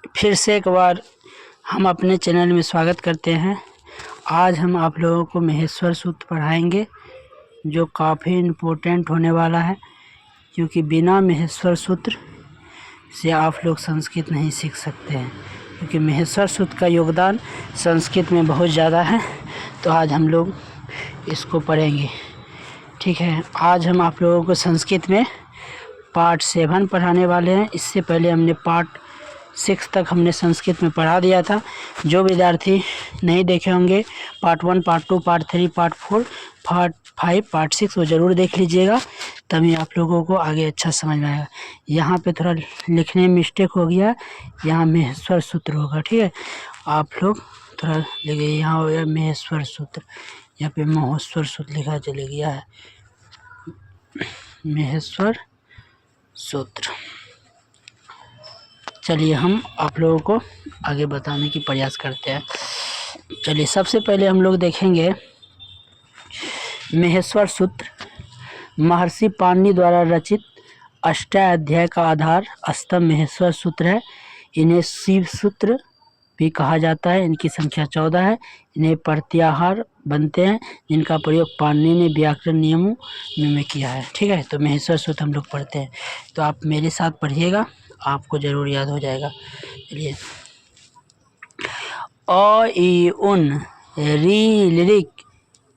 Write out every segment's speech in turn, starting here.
फिर से एक बार हम अपने चैनल में स्वागत करते हैं। आज हम आप लोगों को महेश्वर सूत्र पढ़ाएंगे जो काफ़ी इम्पोर्टेंट होने वाला है, क्योंकि बिना महेश्वर सूत्र से आप लोग संस्कृत नहीं सीख सकते हैं, क्योंकि महेश्वर सूत्र का योगदान संस्कृत में बहुत ज़्यादा है। तो आज हम लोग इसको पढ़ेंगे, ठीक है। आज हम आप लोगों को संस्कृत में पार्ट 7 पढ़ाने वाले हैं। इससे पहले हमने पार्ट 6 तक हमने संस्कृत में पढ़ा दिया था। जो विद्यार्थी नहीं देखे होंगे part 1, part 2, part 3, part 4, part 5, part 6 वो ज़रूर देख लीजिएगा, तभी आप लोगों को आगे अच्छा समझ में आएगा। यहाँ पे थोड़ा लिखने में मिस्टेक हो गया, यहाँ महेश्वर सूत्र होगा, ठीक है। आप लोग थोड़ा लिखिए, यहाँ हो गया महेश्वर सूत्र, यहाँ पे महेश्वर सूत्र लिखा चले गया है, महेश्वर सूत्र। चलिए हम आप लोगों को आगे बताने की प्रयास करते हैं। चलिए सबसे पहले हम लोग देखेंगे महेश्वर सूत्र महर्षि पाणिनि द्वारा रचित अष्टाध्याय का आधार स्तंभ महेश्वर सूत्र है। इन्हें शिव सूत्र भी कहा जाता है। इनकी संख्या 14 है। इन्हें प्रत्याहार बनते हैं, जिनका प्रयोग पाणिनि ने व्याकरण नियमों में किया है, ठीक है। तो महेश्वर सूत्र हम लोग पढ़ते हैं, तो आप मेरे साथ पढ़िएगा, आपको जरूर याद हो जाएगा। चलिए, अ ई उन री लिरिक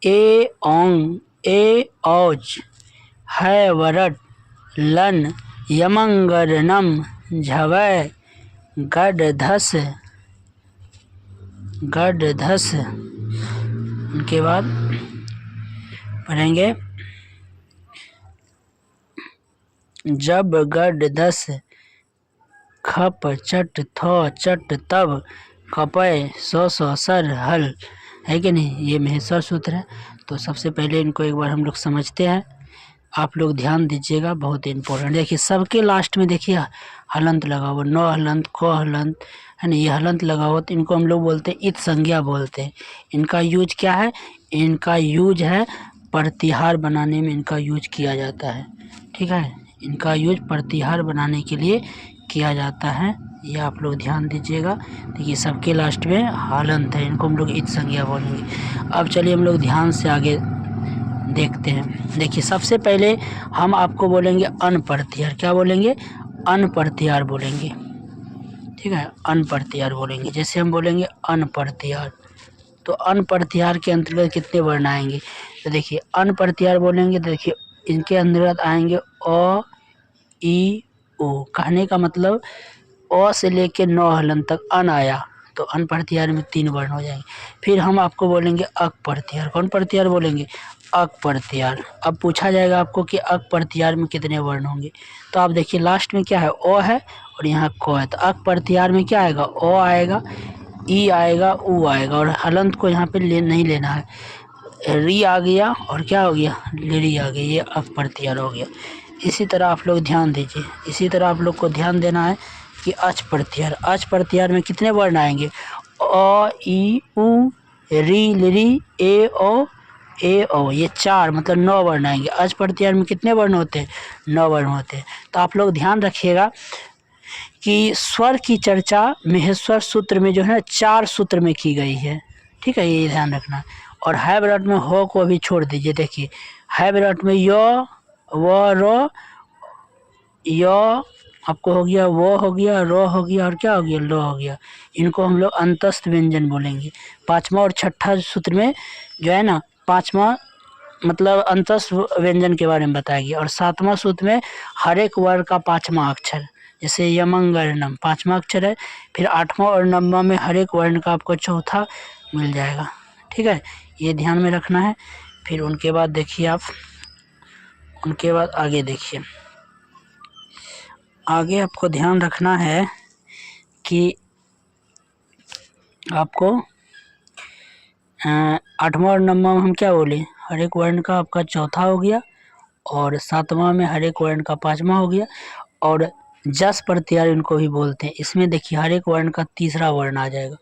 ए ओंग ए औज है वरट लन यमंगरनम झवै गढ़धस गढ़धस। उनके बाद पढ़ेंगे जब गढ़धस खप चट थो चट तब कपय सौ सौ सर हल, है कि नहीं। ये महेश्वर सूत्र है। तो सबसे पहले इनको एक बार हम लोग समझते हैं। आप लोग ध्यान दीजिएगा, बहुत इंपॉर्टेंट। देखिए सबके लास्ट में देखिए हलंत लगा हुआ, न हलंत क हलंत, है ना। ये हलंत लगा हुआ, तो इनको हम लोग बोलते हैं इत संज्ञा बोलते हैं। इनका यूज क्या है? इनका यूज है प्रतिहार बनाने में, इनका यूज किया जाता है, ठीक है। इनका यूज प्रतिहार बनाने के लिए किया जाता है, ये आप लोग ध्यान दीजिएगा। देखिए सबके लास्ट में हलंत है, इनको हम लोग इत संज्ञा बोलेंगे। अब चलिए हम लोग ध्यान से आगे देखते हैं। देखिए सबसे पहले हम आपको बोलेंगे अन प्रत्याहार। क्या बोलेंगे? अन प्रत्याहार बोलेंगे, ठीक है। अन प्रत्याहार बोलेंगे। जैसे हम बोलेंगे अन प्रत्याहार, तो अन प्रत्याहार के अंतर्गत कितने वर्ण आएंगे? तो देखिए अन प्रत्याहार बोलेंगे, तो देखिए इनके अंतर्गत आएंगे अ ई ओ। कहने का मतलब अ से लेके 9 हलन तक अन आया, तो अन प्रत्याहार में 3 वर्ण हो जाएंगे। फिर हम आपको बोलेंगे अक प्रत्याहार। कौन प्रत्याहार बोलेंगे? अक प्रत्याहार। अब पूछा जाएगा आपको कि अक प्रत्याहार में कितने वर्ण होंगे, तो आप देखिए लास्ट में क्या है? ओ है और यहाँ क है, तो अक प्रत्याहार में क्या आएगा? ओ आएगा, ई आएगा, ऊ आएगा, और हलंत को यहाँ पे नहीं लेना है। री आ गया और क्या हो गया? लिरी आ गई, ये अक प्रत्याहार हो गया। इसी तरह आप लोग ध्यान दीजिए, इसी तरह आप लोग को ध्यान देना है कि अच प्रत्याहार। अच प्रत्याहार में कितने वर्ण आएंगे? अ ई उ री लिरी ए ओ, ये 4 मतलब 9 वर्ण आएंगे। अच प्रत्याहार में कितने वर्ण होते हैं? 9 वर्ण होते हैं। तो आप लोग ध्यान रखिएगा कि स्वर की चर्चा महेश्वर सूत्र में जो है 4 सूत्र में की गई है, ठीक है, ये ध्यान रखना। और है विराट में हो को भी छोड़ दीजिए। देखिए है विराट में य व रो, य आपको हो गया, वो हो गया, रो हो गया, और क्या हो गया? लो हो गया। इनको हम लोग अंतस्थ व्यंजन बोलेंगे। 5वां और 6ठा सूत्र में जो है ना, 5वां मतलब अंतस्थ व्यंजन के बारे में बताया गया, और 7वां सूत्र में हर एक वर्ण का 5वां अक्षर, जैसे यमंगर्णम 5वां अक्षर है। फिर 8वां और 9वां में हर एक वर्ण का आपको चौथा मिल जाएगा, ठीक है, ये ध्यान में रखना है। फिर उनके बाद देखिए आप, उनके बाद आगे देखिए, आगे आपको ध्यान रखना है कि आपको 8वां और 9वां में हम क्या बोले? हर एक वर्ण का आपका चौथा हो गया, और 7वां में हर एक वर्ण का 5वां हो गया, और जस प्रत्याहार इनको भी बोलते हैं। इसमें देखिए हर एक वर्ण का तीसरा वर्ण आ जाएगा।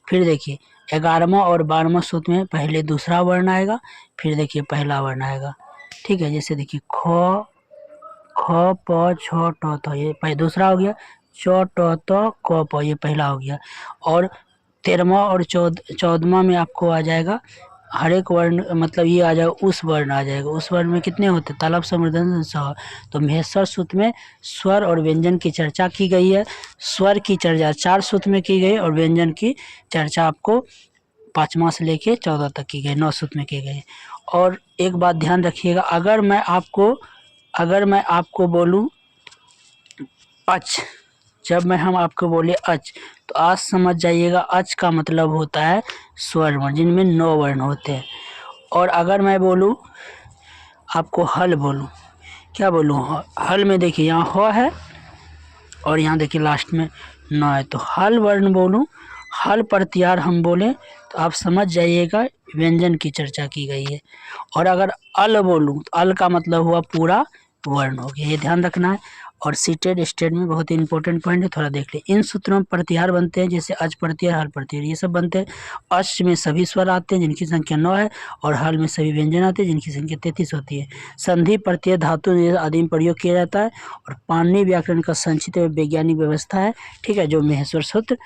फिर देखिए 11वां और 12वां सूत्र में पहले दूसरा वर्ण आएगा, फिर देखिए पहला वर्ण आएगा, ठीक है। जैसे देखिए ख प छ ट, तो ये पहले दूसरा हो गया, च ट त क प, ये पहला हो गया। और 13वां और 14वां में आपको आ जाएगा हर एक वर्ण, मतलब ये आ जाएगा उस वर्ण आ जाएगा। उस वर्ण में कितने होते हैं? तालव्य समूर्धन स। तो महेश्वर सूत्र में स्वर और व्यंजन की चर्चा की गई है। स्वर की चर्चा 4 सूत्र में की गई और व्यंजन की चर्चा आपको 5वां से लेके 14 तक की गई, 9 सूत्र में की गई। और एक बात ध्यान रखिएगा, अगर मैं आपको बोलूं अच, जब मैं हम आपको बोले अच, तो आज समझ जाइएगा अच का मतलब होता है स्वर वर्ण, जिनमें 9 वर्ण होते हैं। और अगर मैं बोलूं आपको हल बोलूं, क्या बोलूं? हल में देखिए यहाँ ह है और यहाँ देखिए लास्ट में न है, तो हल वर्ण बोलूं, हल प्रत्याहार हम बोले तो आप समझ जाइएगा व्यंजन की चर्चा की गई है। और अगर अल बोलूं तो अल का मतलब हुआ पूरा वर्ण हो गया, ये ध्यान रखना है। और सीटेड स्टेट में बहुत ही इंपॉर्टेंट पॉइंट है, थोड़ा देख ले। इन सूत्रों में प्रत्याहार बनते हैं, जैसे अच प्रत्याहार, हल प्रत्याहार, ये सब बनते हैं। अच में सभी स्वर आते हैं जिनकी संख्या 9 है, और हल में सभी व्यंजन आते हैं जिनकी संख्या 33 होती है। संधि प्रत्यय धातु आदि में प्रयोग किया जाता है। और पाणिनि व्याकरण का संक्षिप्त वैज्ञानिक व्यवस्था है, ठीक है, जो महेश्वर सूत्र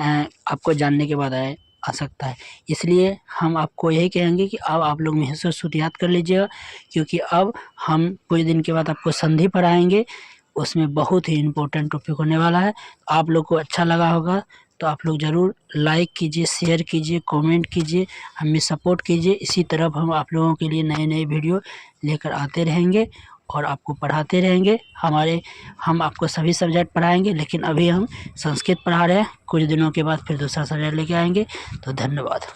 आपको जानने के बाद आ सकता है। इसलिए हम आपको यही कहेंगे कि अब आप लोग महेश्वर सूत्र याद कर लीजिएगा, क्योंकि अब हम कुछ दिन के बाद आपको संधि पढ़ाएंगे, उसमें बहुत ही इम्पोर्टेंट टॉपिक होने वाला है। आप लोग को अच्छा लगा होगा तो आप लोग ज़रूर लाइक कीजिए, शेयर कीजिए, कमेंट कीजिए, हमें सपोर्ट कीजिए। इसी तरफ हम आप लोगों के लिए नए नए वीडियो लेकर आते रहेंगे और आपको पढ़ाते रहेंगे। हम आपको सभी सब्जेक्ट पढ़ाएंगे, लेकिन अभी हम संस्कृत पढ़ा रहे हैं, कुछ दिनों के बाद फिर दूसरा सब्जेक्ट लेके आएंगे। तो धन्यवाद।